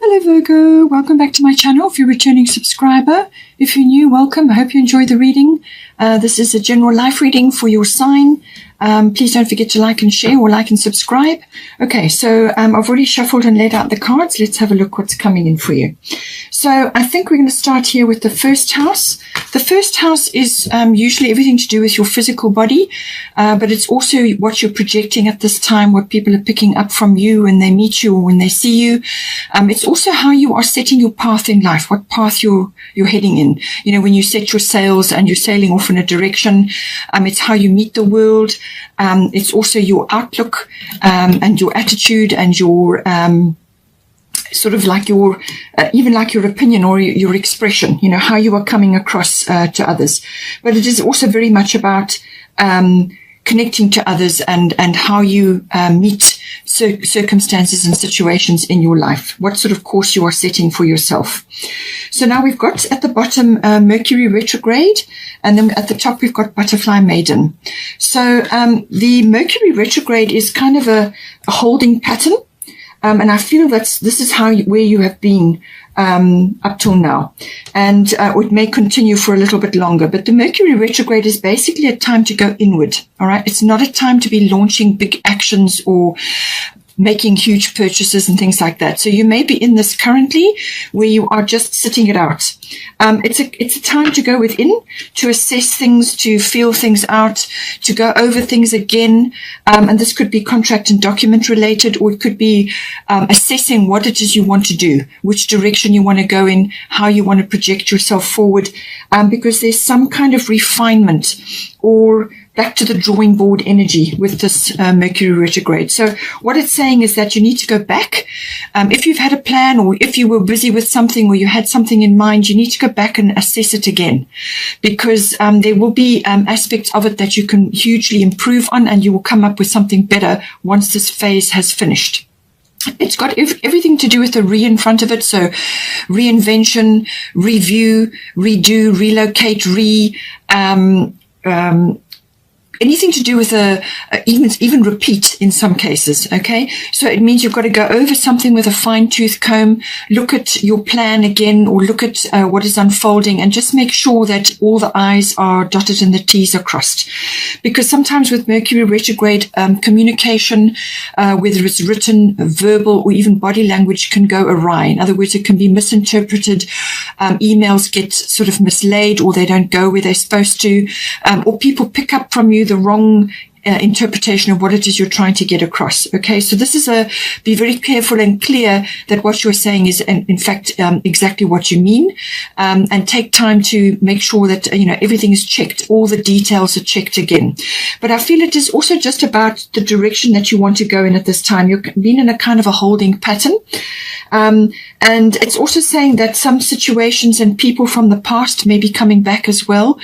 Hello Virgo, welcome back to my channel. If you're a returning subscriber, if you're new, welcome. I hope you enjoy the reading. This is a general life reading for your sign. Please don't forget to like and share or like and subscribe. Okay, so I've already shuffled and laid out the cards. Let's have a look what's coming in for you. So I think we're going to start here with the first house. The first house is usually everything to do with your physical body, but it's also what you're projecting at this time, what people are picking up from you when they meet you or when they see you. It's also how you are setting your path in life, what path you're heading in. You know, when you set your sails and you're sailing off in a direction, it's how you meet the world. It's also your outlook and your attitude and your sort of like your even like your opinion or your expression, you know, how you are coming across to others. But it is also very much about connecting to others and how you meet circumstances and situations in your life, what sort of course you are setting for yourself. So now we've got at the bottom Mercury retrograde, and then at the top we've got Butterfly Maiden. So the Mercury retrograde is kind of a holding pattern, and I feel that this is where you have been up till now, and it may continue for a little bit longer. But the Mercury retrograde is basically a time to go inward. All right, it's not a time to be launching big actions or making huge purchases and things like that. So you may be in this currently where you are just sitting it out. It's a time to go within, to assess things, to feel things out, to go over things again. And this could be contract and document related, or it could be assessing what it is you want to do, which direction you want to go in, how you want to project yourself forward, because there's some kind of refinement or back to the drawing board energy with this Mercury retrograde. So what it's saying is that you need to go back. If you've had a plan, or if you were busy with something, or you had something in mind, you need to go back and assess it again, because there will be aspects of it that you can hugely improve on, and you will come up with something better once this phase has finished. It's got everything to do with the re in front of it. So reinvention, review, redo, relocate, anything to do with even repeat in some cases. Okay, so it means you've got to go over something with a fine-tooth comb, look at your plan again, or look at what is unfolding, and just make sure that all the I's are dotted and the T's are crossed. Because sometimes with Mercury retrograde, communication, whether it's written, verbal, or even body language, can go awry. In other words, it can be misinterpreted. Emails get sort of mislaid, or they don't go where they're supposed to, or people pick up from you the wrong interpretation of what it is you're trying to get across. Okay, so this is be very careful and clear that what you're saying is in fact exactly what you mean, and take time to make sure that everything is checked, all the details are checked again. But I feel it is also just about the direction that you want to go in at this time. You've been in a kind of a holding pattern, and it's also saying that some situations and people from the past may be coming back as well.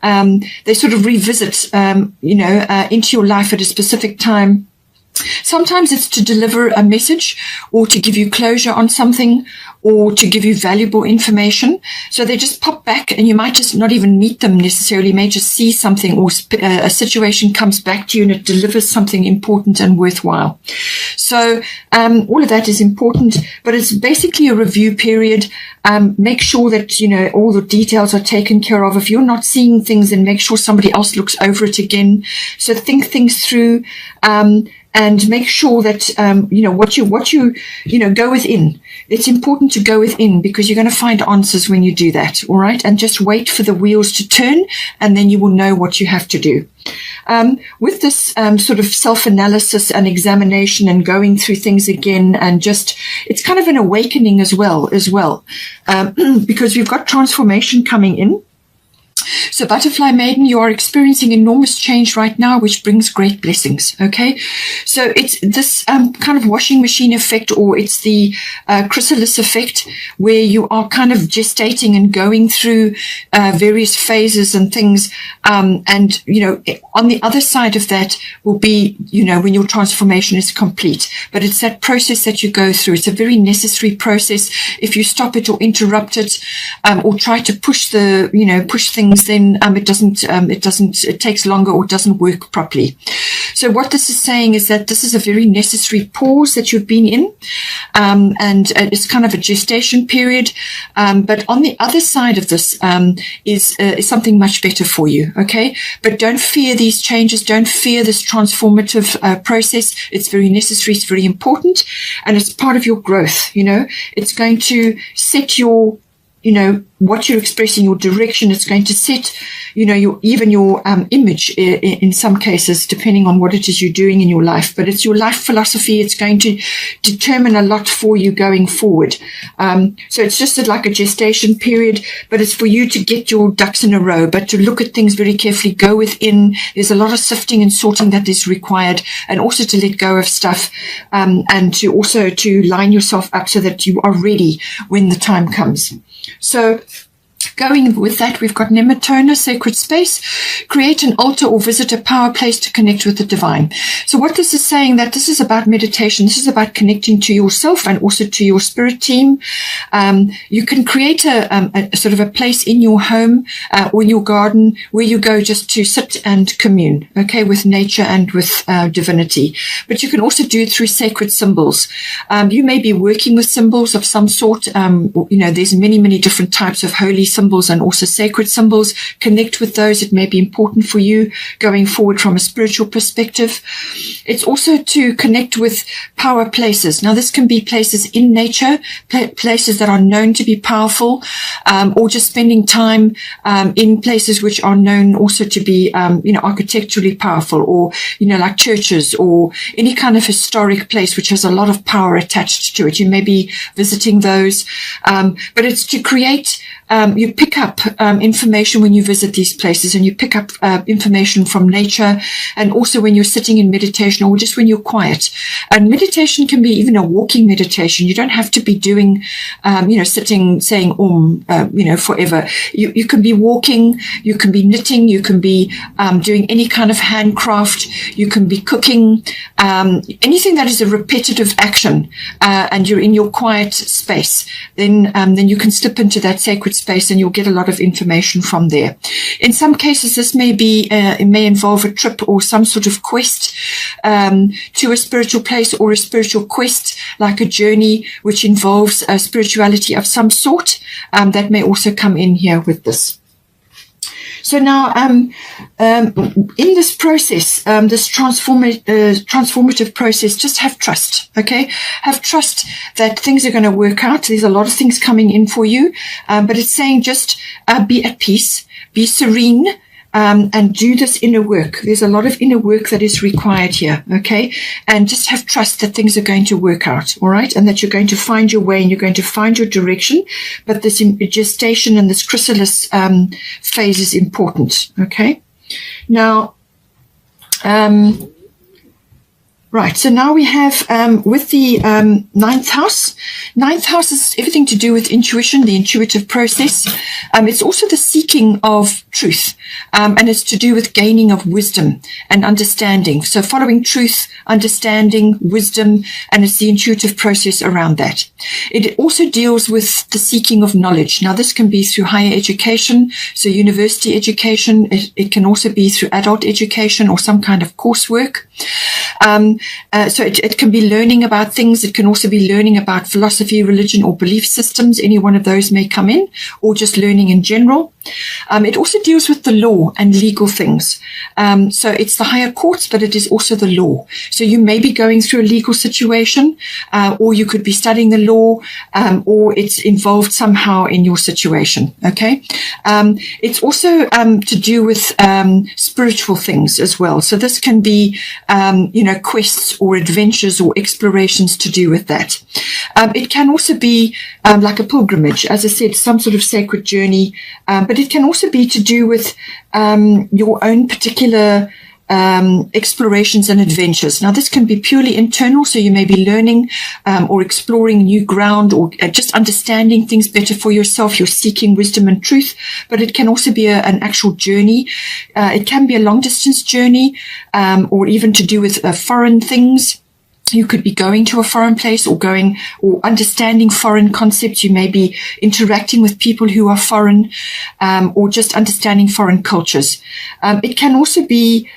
They sort of revisit into your life at a specific time. Sometimes it's to deliver a message, or to give you closure on something, or to give you valuable information. So they just pop back, and you might just not even meet them necessarily. You may just see something, or a situation comes back to you and it delivers something important and worthwhile. So all of that is important, but it's basically a review period. Make sure that all the details are taken care of. If you're not seeing things, then make sure somebody else looks over it again. So think things through, and make sure that what you go within. It's important to go within, because you're going to find answers when you do that. All right, and just wait for the wheels to turn, and then you will know what you have to do. With this sort of self-analysis and examination and going through things again, and it's kind of an awakening as well, because we've got transformation coming in. So Butterfly Maiden, you are experiencing enormous change right now, which brings great blessings. Okay, so it's this kind of washing machine effect, or it's the chrysalis effect, where you are kind of gestating and going through various phases and things, and on the other side of that will be when your transformation is complete. But it's that process that you go through. It's a very necessary process. If you stop it or interrupt it, or try to push things, then then it takes longer or doesn't work properly. So what this is saying is that this is a very necessary pause that you've been in, and it's kind of a gestation period. But on the other side of this is something much better for you, okay? But don't fear these changes. Don't fear this transformative process. It's very necessary. It's very important, and it's part of your growth. It's going to set your what you're expressing, your direction. It's going to set, your image in some cases, depending on what it is you're doing in your life. But it's your life philosophy. It's going to determine a lot for you going forward. So it's just like a gestation period, but it's for you to get your ducks in a row, but to look at things very carefully, go within. There's a lot of sifting and sorting that is required, and also to let go of stuff, and to also to line yourself up so that you are ready when the time comes. So going with that, we've got Nematona, sacred space. Create an altar or visit a power place to connect with the divine. So what this is saying, that this is about meditation. This is about connecting to yourself and also to your spirit team. You can create a sort of a place in your home or in your garden where you go just to sit and commune, okay, with nature and with divinity. But you can also do it through sacred symbols. You may be working with symbols of some sort. There's many different types of holy symbols and also sacred symbols. Connect with those. It may be important for you going forward from a spiritual perspective. It's also to connect with power places. Now, this can be places in nature, places that are known to be powerful, or just spending time in places which are known also to be, architecturally powerful, or, like churches or any kind of historic place which has a lot of power attached to it. You may be visiting those, but it's to create. You pick up information when you visit these places, and you pick up information from nature, and also when you're sitting in meditation or just when you're quiet. And meditation can be even a walking meditation. You don't have to be doing, sitting, saying forever. You can be walking, you can be knitting, you can be doing any kind of handcraft, you can be cooking, anything that is a repetitive action, and you're in your quiet space. Then you can slip into that sacred space, and you'll get a lot of information from there. In some cases, this may be, it may involve a trip or some sort of quest to a spiritual place, or a spiritual quest, like a journey which involves a spirituality of some sort. That may also come in here with this. So now, in this process, this transformative process, just have trust, okay? Have trust that things are going to work out. There's a lot of things coming in for you, but it's saying just be at peace, be serene, and do this inner work. There's a lot of inner work that is required here, okay? And just have trust that things are going to work out, all right? And that you're going to find your way and you're going to find your direction. But this gestation and this chrysalis phase is important, okay? Now, right, so now we have with the ninth house. Ninth house is everything to do with intuition, the intuitive process. It's also the seeking of truth, and it's to do with gaining of wisdom and understanding. So following truth, understanding, wisdom, and it's the intuitive process around that. It also deals with the seeking of knowledge. Now, this can be through higher education, so university education. It can also be through adult education or some kind of coursework. So it can be learning about things. It can also be learning about philosophy, religion, or belief systems. Any one of those may come in, or just learning in general. It also deals with the law and legal things. So it's the higher courts, but it is also the law. So you may be going through a legal situation, or you could be studying the law, or it's involved somehow in your situation. Okay. It's also to do with spiritual things as well. So this can be, quests or adventures or explorations to do with that. It can also be like a pilgrimage, as I said, some sort of sacred journey, but it can also be to do with your own particular explorations and adventures. Now, this can be purely internal, so you may be learning or exploring new ground, or just understanding things better for yourself. You're seeking wisdom and truth, but it can also be an actual journey. It can be a long-distance journey, or even to do with foreign things. You could be going to a foreign place or understanding foreign concepts. You may be interacting with people who are foreign, or just understanding foreign cultures. It can also be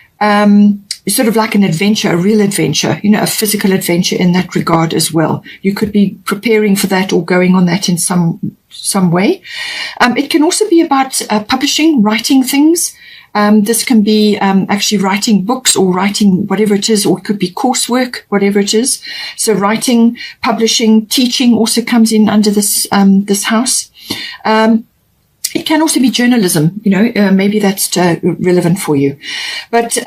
sort of like an adventure, a real adventure, a physical adventure in that regard as well. You could be preparing for that or going on that in some way. It can also be about publishing, writing things. This can be actually writing books or writing whatever it is, or it could be coursework, whatever it is. So writing, publishing, teaching also comes in under this house. It can also be journalism, maybe that's relevant for you. But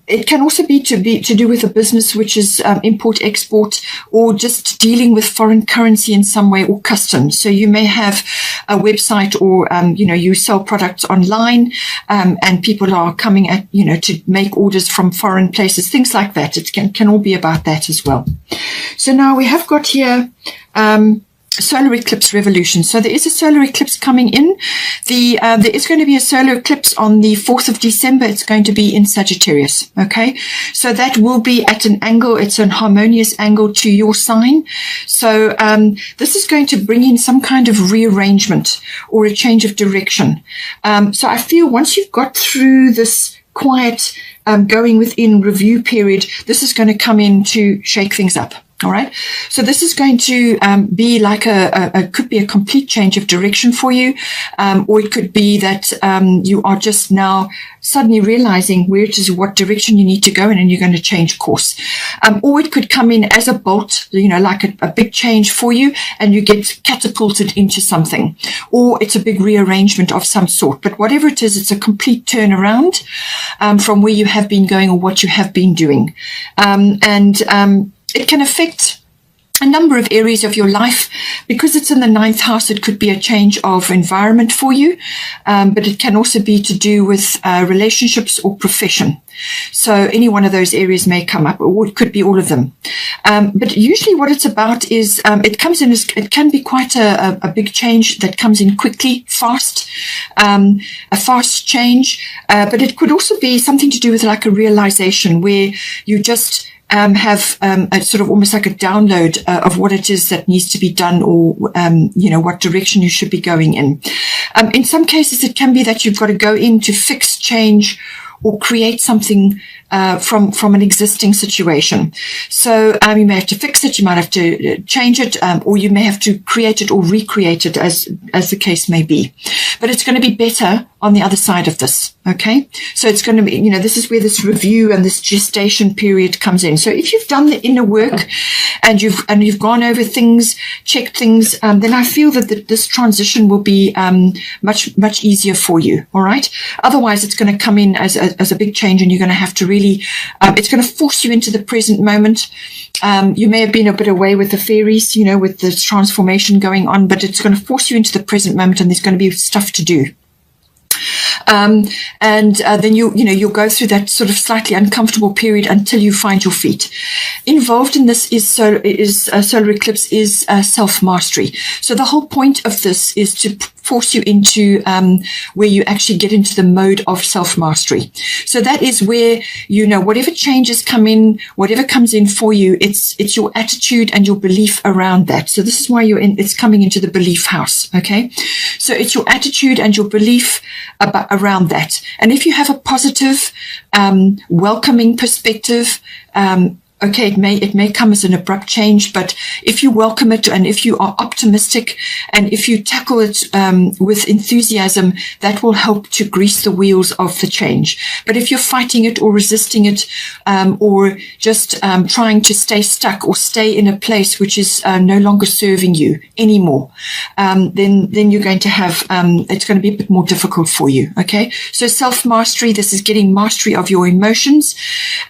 it can also be to do with a business which is import, export, or just dealing with foreign currency in some way, or customs. So you may have a website, or you sell products online, and people are coming at to make orders from foreign places, things like that. It can all be about that as well. So now we have got here solar eclipse revolution. So there is a solar eclipse coming in. There is going to be a solar eclipse on the 4th of December. It's going to be in Sagittarius. Okay. So that will be at an angle. It's an harmonious angle to your sign. So, this is going to bring in some kind of rearrangement or a change of direction. So I feel once you've got through this quiet, going within review period, this is going to come in to shake things up. All right. So this is going to be like could be a complete change of direction for you. Or it could be that you are just now suddenly realizing where it is, what direction you need to go in, and you're going to change course. Or it could come in as a bolt, like a big change for you, and you get catapulted into something. Or it's a big rearrangement of some sort. But whatever it is, it's a complete turnaround from where you have been going or what you have been doing. It can affect a number of areas of your life. Because it's in the 9th house, it could be a change of environment for you, but it can also be to do with relationships or profession. So any one of those areas may come up, or it could be all of them. But usually what it's about is it comes in as, it can be quite a big change that comes in quickly, fast, a fast change, but it could also be something to do with like a realization where you just have a sort of almost like a download of what it is that needs to be done, or what direction you should be going in. In some cases, it can be that you've got to go in to fix, change, or create something from an existing situation. So you may have to fix it, you might have to change it, or you may have to create it or recreate it, as the case may be. But it's going to be better on the other side of this. Okay, so it's going to be, this is where this review and this gestation period comes in. So if you've done the inner work and you've gone over things, checked things, then I feel that this transition will be much easier for you. All right. Otherwise, it's going to come in as a big change, and you're going to have to really, it's going to force you into the present moment. You may have been a bit away with the fairies, with the transformation going on, but it's going to force you into the present moment, and there's going to be stuff to do. Then you'll go through that sort of slightly uncomfortable period until you find your feet. Involved in this is solar eclipse is self-mastery. So the whole point of this is to force you into where you actually get into the mode of self-mastery. So that is where, whatever changes come in, whatever comes in for you, it's your attitude and your belief around that. So this is why it's coming into the belief house. Okay. So it's your attitude and your belief around that. And if you have a positive, welcoming perspective, okay, it may come as an abrupt change, but if you welcome it, and if you are optimistic, and if you tackle it with enthusiasm, that will help to grease the wheels of the change. But if you're fighting it or resisting it, or just trying to stay stuck or stay in a place which is no longer serving you anymore, then you're going to have, it's going to be a bit more difficult for you. Okay, so self-mastery, this is getting mastery of your emotions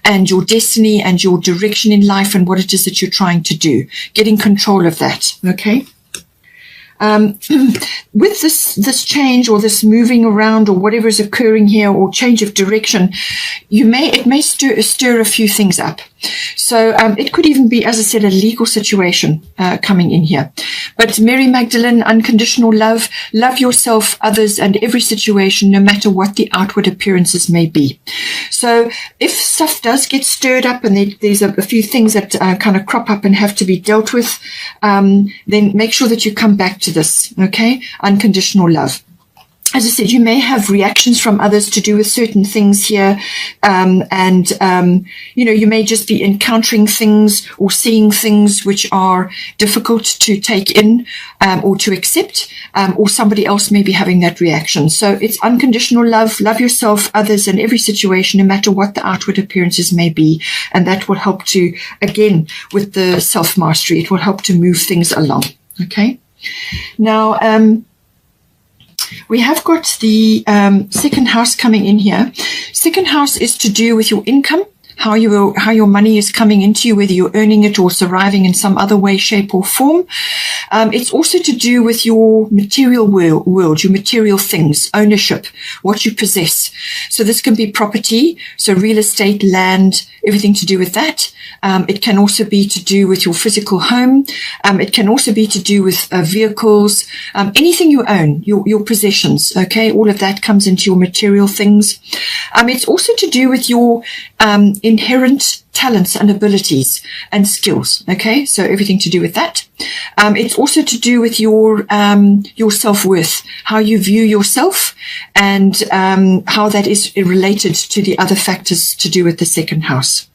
and your destiny and your direction in life and what it is that you're trying to do, getting control of that. Okay. with this change or this moving around or whatever is occurring here or change of direction, it may stir a few things up. So it could even be, as I said, a legal situation coming in here. But Mary Magdalene, unconditional love yourself, others, and every situation, no matter what the outward appearances may be. So if stuff does get stirred up and there's a few things that kind of crop up and have to be dealt with, then make sure that you come back to this, okay? Unconditional love. As I said, you may have reactions from others to do with certain things here. You may just be encountering things or seeing things which are difficult to take in or to accept, or somebody else may be having that reaction. So it's unconditional love. Love yourself, others, and every situation, no matter what the outward appearances may be. And that will help to, again, with the self-mastery, it will help to move things along. Okay? Now, we have got the second house coming in here. Second house is to do with your income, how your money is coming into you, whether you're earning it or surviving in some other way, shape, or form. It's also to do with your material world, your material things, ownership, what you possess. So this can be property, so real estate, land, everything to do with that. It can also be to do with your physical home. It can also be to do with vehicles, anything you own, your possessions, okay? All of that comes into your material things. It's also to do with your inherent talents and abilities and skills, okay? So everything to do with that. It's also to do with your self-worth, how you view yourself, and how that is related to the other factors to do with the second house.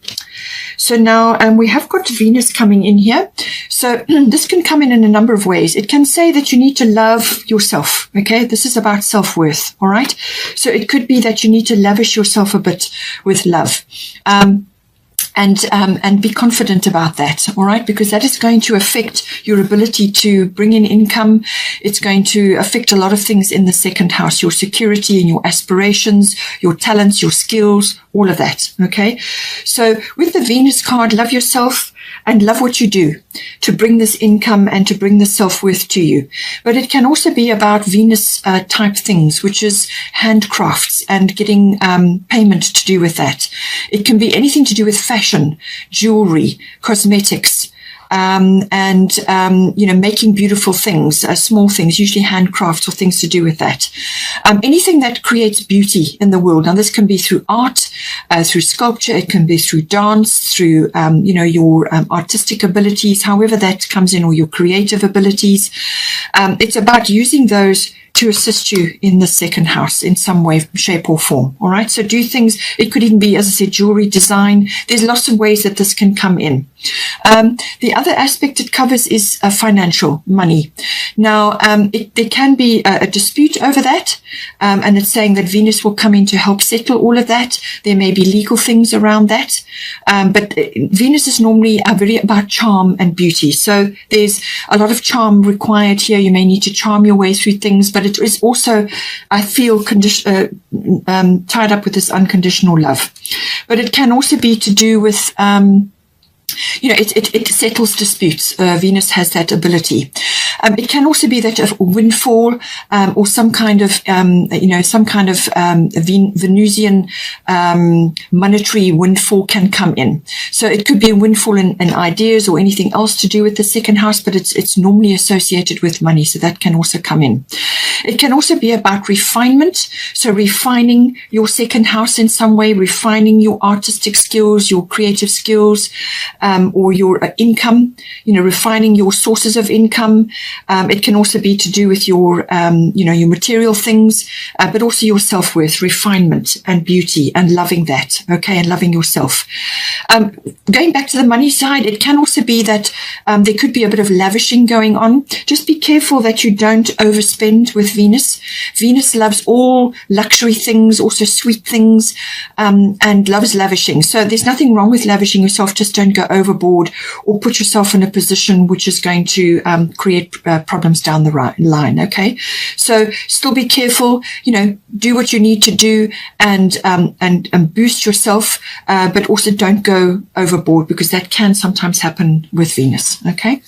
So now we have got Venus coming in here. So this can come in a number of ways. It can say that you need to love yourself. Okay, this is about self-worth. All right. So it could be that you need to lavish yourself a bit with love. And be confident about that, all right? Because that is going to affect your ability to bring in income. It's going to affect a lot of things in the second house, your security and your aspirations, your talents, your skills, all of that, okay? So with the Venus card, love yourself and love what you do to bring this income and to bring the self-worth to you. But it can also be about Venus type things, which is handcrafts and getting payment to do with that. It can be anything to do with fashion, jewelry, cosmetics, making beautiful things, small things, usually handcrafts or things to do with that. Anything that creates beauty in the world. Now, this can be through art, through sculpture. It can be through dance, through, your artistic abilities, however that comes in, or your creative abilities. It's about using those to assist you in the second house in some way, shape, or form. All right. So do things. It could even be, as I said, jewelry, design. There's lots of ways that this can come in. The other aspect it covers is financial money. Now, there can be a dispute over that, and it's saying that Venus will come in to help settle all of that. There may be legal things around that, but Venus is normally very about charm and beauty. So there's a lot of charm required here. You may need to charm your way through things, but it is also, I feel, tied up with this unconditional love. But it can also be to do with it settles disputes. Venus has that ability. It can also be that a windfall, or some kind of Venusian monetary windfall can come in. So it could be a windfall in ideas or anything else to do with the second house, but it's normally associated with money. So that can also come in. It can also be about refinement. So refining your second house in some way, refining your artistic skills, your creative skills, or your income, refining your sources of income. It can also be to do with your material things, but also your self-worth, refinement and beauty and loving that, okay, and loving yourself. Going back to the money side, it can also be that there could be a bit of lavishing going on. Just be careful that you don't overspend with Venus. Venus loves all luxury things, also sweet things, and loves lavishing. So there's nothing wrong with lavishing yourself. Just don't go overboard or put yourself in a position which is going to create problems down the line. Okay, so still be careful. Do what you need to do and boost yourself, but also don't go overboard, because that can sometimes happen with Venus. Okay.